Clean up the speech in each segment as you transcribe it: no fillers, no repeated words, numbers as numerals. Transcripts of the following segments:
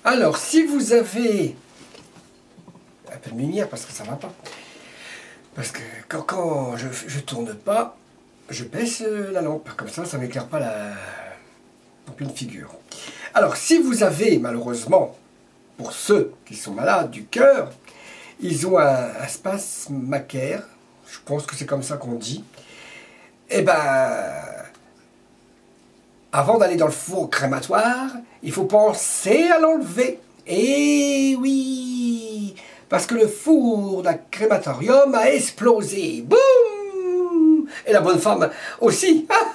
Alors, si vous avez un peu de lumière, parce que ça va pas, parce que quand je tourne pas, je baisse la lampe, comme ça m'éclaire pas en pleine figure. Alors, si vous avez, malheureusement, pour ceux qui sont malades du cœur, ils ont un spasme macaire, je pense que c'est comme ça qu'on dit, eh ben, avant d'aller dans le four crématoire, il faut penser à l'enlever. Eh oui, parce que le four d'un crématorium a explosé. Boum! Et la bonne femme aussi. Ah,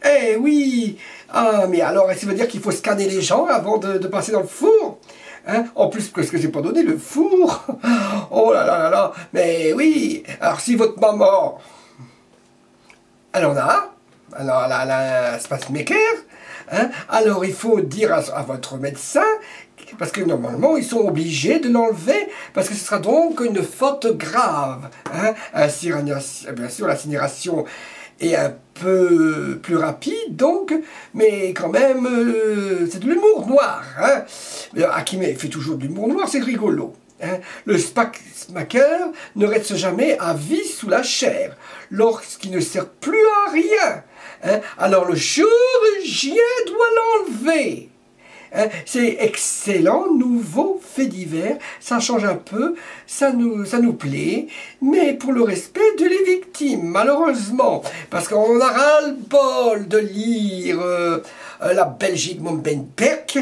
eh oui. Ah, mais alors, ça veut dire qu'il faut scanner les gens avant de passer dans le four? Hein? En plus, parce que j'ai pas donné le four. Oh là là là là. Mais oui. Alors, si votre maman, elle en a, alors elle a un spasmaker, hein, alors il faut dire à votre médecin, parce que normalement ils sont obligés de l'enlever, parce que ce sera donc une faute grave. Hein. Bien sûr, l'incinération est un peu plus rapide, donc, mais quand même, c'est de l'humour noir. Hein. Hakim fait toujours de l'humour noir, c'est rigolo. Hein. Le spasmaker ne reste jamais à vie sous la chair, lorsqu'il ne sert plus à rien. Hein. Alors le chirurgien doit l'enlever. Hein. C'est excellent, nouveau fait divers, ça change un peu, ça nous plaît, mais pour le respect de les victimes, malheureusement, parce qu'on a ras-le-bol de lire la Belgique Mombenperk,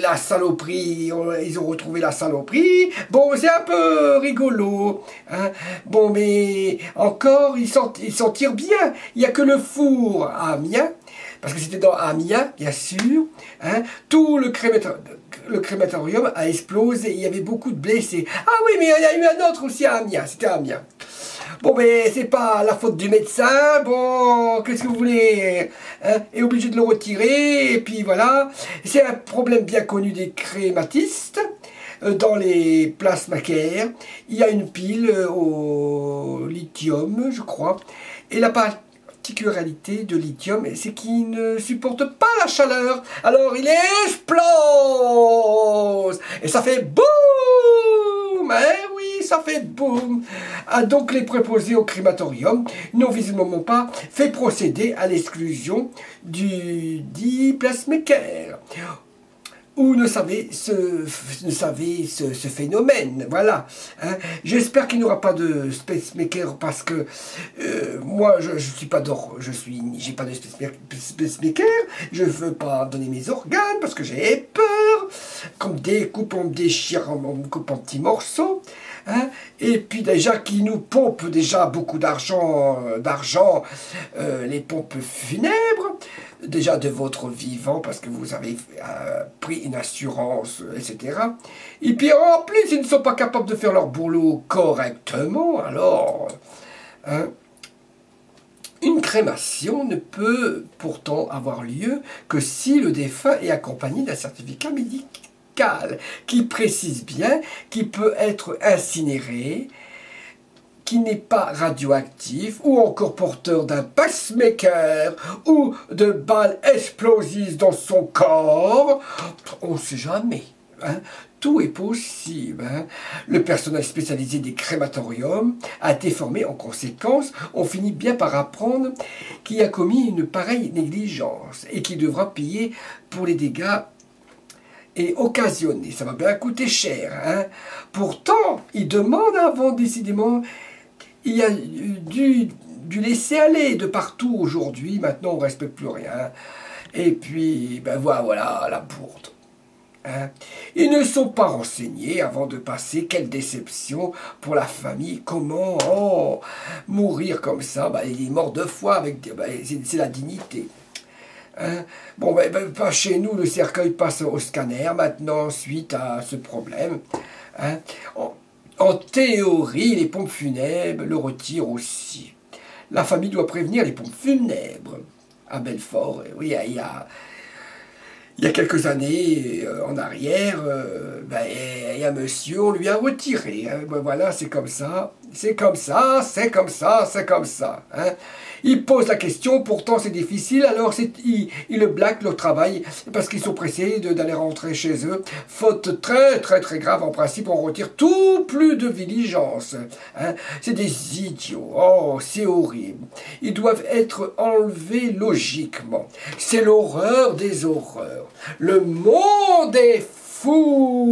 la saloperie, ils ont retrouvé la saloperie. Bon, c'est un peu rigolo. Hein. Bon, mais encore, ils s'en tirent bien. Il n'y a que le four à Amiens, parce que c'était dans Amiens, bien sûr. Hein. Tout le crématorium a explosé. Il y avait beaucoup de blessés. Ah oui, mais il y a eu un autre aussi à Amiens. C'était à Amiens. Bon, mais c'est pas la faute du médecin, bon, qu'est-ce que vous voulez, hein, est obligé de le retirer, et puis voilà. C'est un problème bien connu des crématistes. Dans les plasmacaires, il y a une pile au lithium, je crois, et la particularité de lithium, c'est qu'il ne supporte pas la chaleur, alors il explose, et ça fait boum. Eh oui, ça fait boum. Ah, donc les préposés au crématorium n'ont visiblement pas fait procéder à l'exclusion du dit plasmaker. Ou ne savez ce phénomène, voilà. Hein. J'espère qu'il n'y aura pas de spacemaker parce que moi j'ai pas de spacemaker, je veux pas donner mes organes parce que j'ai peur, comme découpe, on me déchire, on me coupe en petits morceaux. Hein. Et puis déjà qui nous pompe déjà beaucoup d'argent, les pompes funèbres, déjà de votre vivant parce que vous avez pris une assurance, etc. Et puis en plus ils ne sont pas capables de faire leur boulot correctement, alors hein, une crémation ne peut pourtant avoir lieu que si le défunt est accompagné d'un certificat médical qui précise bien qu'il peut être incinéré, qui n'est pas radioactif ou encore porteur d'un pacemaker ou de balles explosives dans son corps. On ne sait jamais. Hein. Tout est possible. Hein. Le personnel spécialisé des crématoriums a été formé en conséquence. On finit bien par apprendre qu'il a commis une pareille négligence et qu'il devra payer pour les dégâts et occasionné. Ça va bien coûter cher. Hein. Pourtant, il demande avant, décidément, il y a du laisser aller de partout aujourd'hui. Maintenant, on ne respecte plus rien. Et puis, ben voilà la bourde. Hein. Ils ne sont pas renseignés avant de passer. Quelle déception pour la famille. Comment mourir comme ça? Ben, il est mort 2 fois. Avec, ben, c'est la dignité. Hein. Bon, pas chez nous, le cercueil passe au scanner maintenant suite à ce problème. Hein. En théorie, les pompes funèbres le retirent aussi. La famille doit prévenir les pompes funèbres. À Belfort, oui, il y a quelques années en arrière, il y a un monsieur, on lui a retiré. Hein. Ben voilà, c'est comme ça. c'est comme ça, c'est comme ça, c'est comme ça. Hein. Ils posent la question, pourtant c'est difficile, alors ils le blaguent leur travail parce qu'ils sont pressés d'aller rentrer chez eux. Faute très très très grave, en principe on retire tout plus de diligence. Hein. C'est des idiots, oh c'est horrible. Ils doivent être enlevés logiquement. C'est l'horreur des horreurs. Le monde est fou.